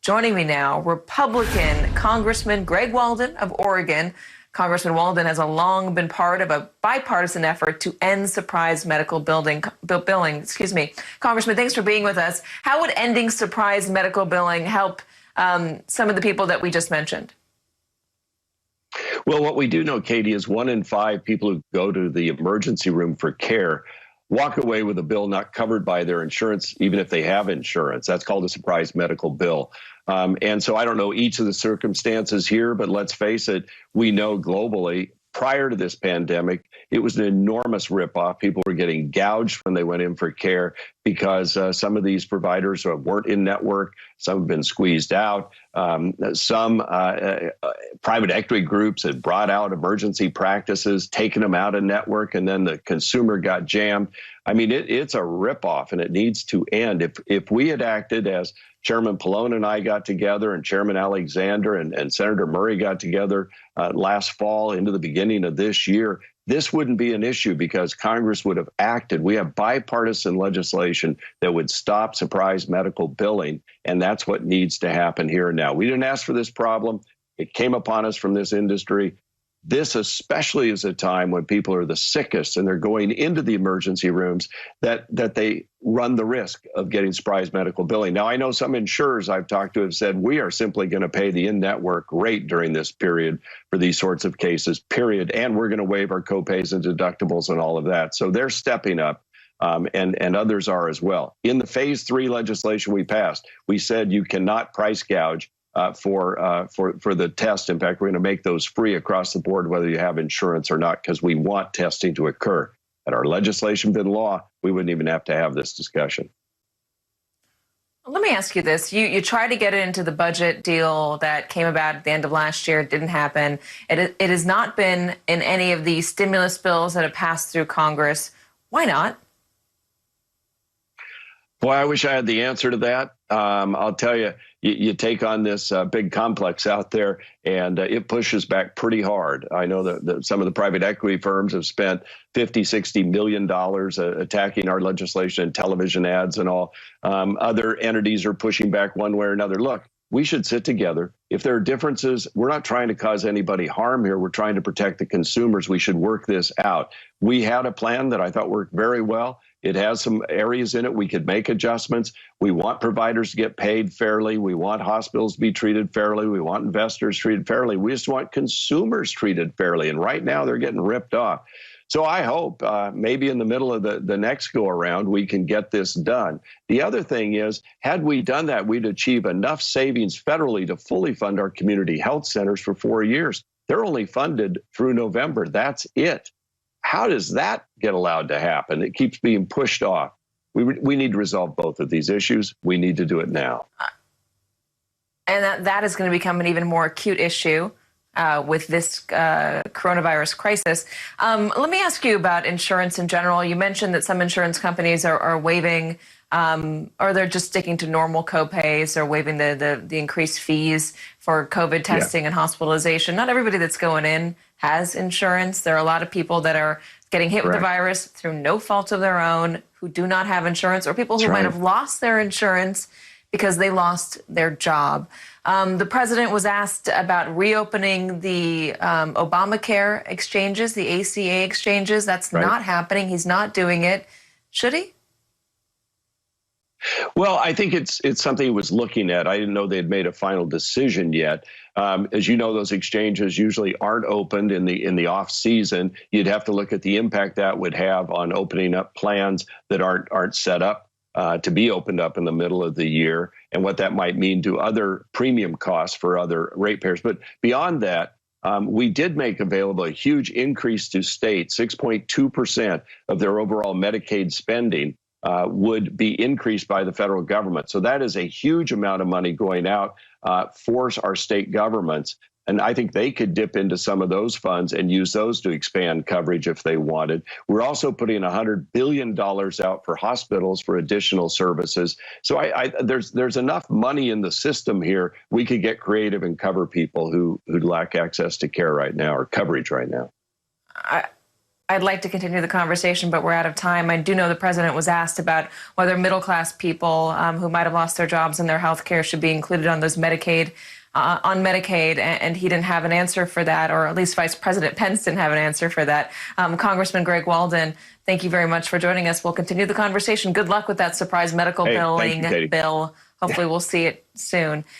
Joining me now, Republican Congressman Greg Walden of Oregon. Congressman Walden has long been part of a bipartisan effort to end surprise medical billing. Congressman, thanks for being with us. How would ending surprise medical billing help some of the people that we just mentioned? Well, what we do know, Katie, is 1 in 5 people who go to the emergency room for care walk away with a bill not covered by their insurance, even if they have insurance. That's called a surprise medical bill. And so I don't know each of the circumstances here, but let's face it, we know globally, prior to this pandemic, it was an enormous ripoff. People were getting gouged when they went in for care because some of these providers weren't in network. Some have been squeezed out. Some private equity groups had brought out emergency practices, taken them out of network, and then the consumer got jammed. I mean, it's a ripoff, and it needs to end. If we had acted as Chairman Pallone and I got together, and Chairman Alexander and Senator Murray got together last fall into the beginning of this year, this wouldn't be an issue because Congress would have acted. We have bipartisan legislation that would stop surprise medical billing, and that's what needs to happen here and now. We didn't ask for this problem. It came upon us from this industry. This especially is a time when people are the sickest and they're going into the emergency rooms that they run the risk of getting surprise medical billing. Now, I know some insurers I've talked to have said we are simply going to pay the in-network rate during this period for these sorts of cases, period. And we're going to waive our copays and deductibles and all of that. So they're stepping up. And others are as well. In the phase 3 legislation we passed, we said you cannot price gouge for the test. In fact, we're going to make those free across the board, whether you have insurance or not, because we want testing to occur. Had our legislation been law, we wouldn't even have to have this discussion. Let me ask you this. You tried to get it into the budget deal that came about at the end of last year. It didn't happen. It has not been in any of the stimulus bills that have passed through Congress. Why not? Boy, I wish I had the answer to that. I'll tell you, you take on this big complex out there, and it pushes back pretty hard. I know that some of the private equity firms have spent $50–60 million attacking our legislation and television ads and all. Other entities are pushing back one way or another. Look, we should sit together. If there are differences, we're not trying to cause anybody harm here. We're trying to protect the consumers. We should work this out. We had a plan that I thought worked very well. It has some areas in it we could make adjustments. We want providers to get paid fairly. We want hospitals to be treated fairly. We want investors treated fairly. We just want consumers treated fairly. And right now they're getting ripped off. So I hope maybe in the middle of the next go around, we can get this done. The other thing is, had we done that, we'd achieve enough savings federally to fully fund our community health centers for 4 years. They're only funded through November. That's it. How does that get allowed to happen? It keeps being pushed off. We need to resolve both of these issues. We need to do it now. And that is going to become an even more acute issue with this coronavirus crisis. Let me ask you about insurance in general. You mentioned that some insurance companies are waiving or they're just sticking to normal copays or waiving the increased fees for COVID testing and hospitalization. Not everybody that's going in has insurance. There are a lot of people that are getting hit with the virus through no fault of their own, who do not have insurance, or people who might have lost their insurance because they lost their job. The president was asked about reopening the Obamacare exchanges, the ACA exchanges. That's not happening. He's not doing it. Should he? Well, I think it's something he was looking at. I didn't know they had made a final decision yet. As you know, those exchanges usually aren't opened in the off season. You'd have to look at the impact that would have on opening up plans that aren't set up to be opened up in the middle of the year, and what that might mean to other premium costs for other ratepayers. But beyond that, we did make available a huge increase to states. 6.2% of their overall Medicaid spending would be increased by the federal government. So that is a huge amount of money going out for our state governments. And I think they could dip into some of those funds and use those to expand coverage if they wanted. We're also putting $100 billion out for hospitals for additional services. So there's enough money in the system here. We could get creative and cover people who lack access to care right now or coverage right now. I'd like to continue the conversation, but we're out of time. I do know the president was asked about whether middle-class people who might have lost their jobs and their health care should be included on those Medicaid, and he didn't have an answer for that, or at least Vice President Pence didn't have an answer for that. Congressman Greg Walden, thank you very much for joining us. We'll continue the conversation. Good luck with that surprise medical billing bill. Hopefully we'll see it soon.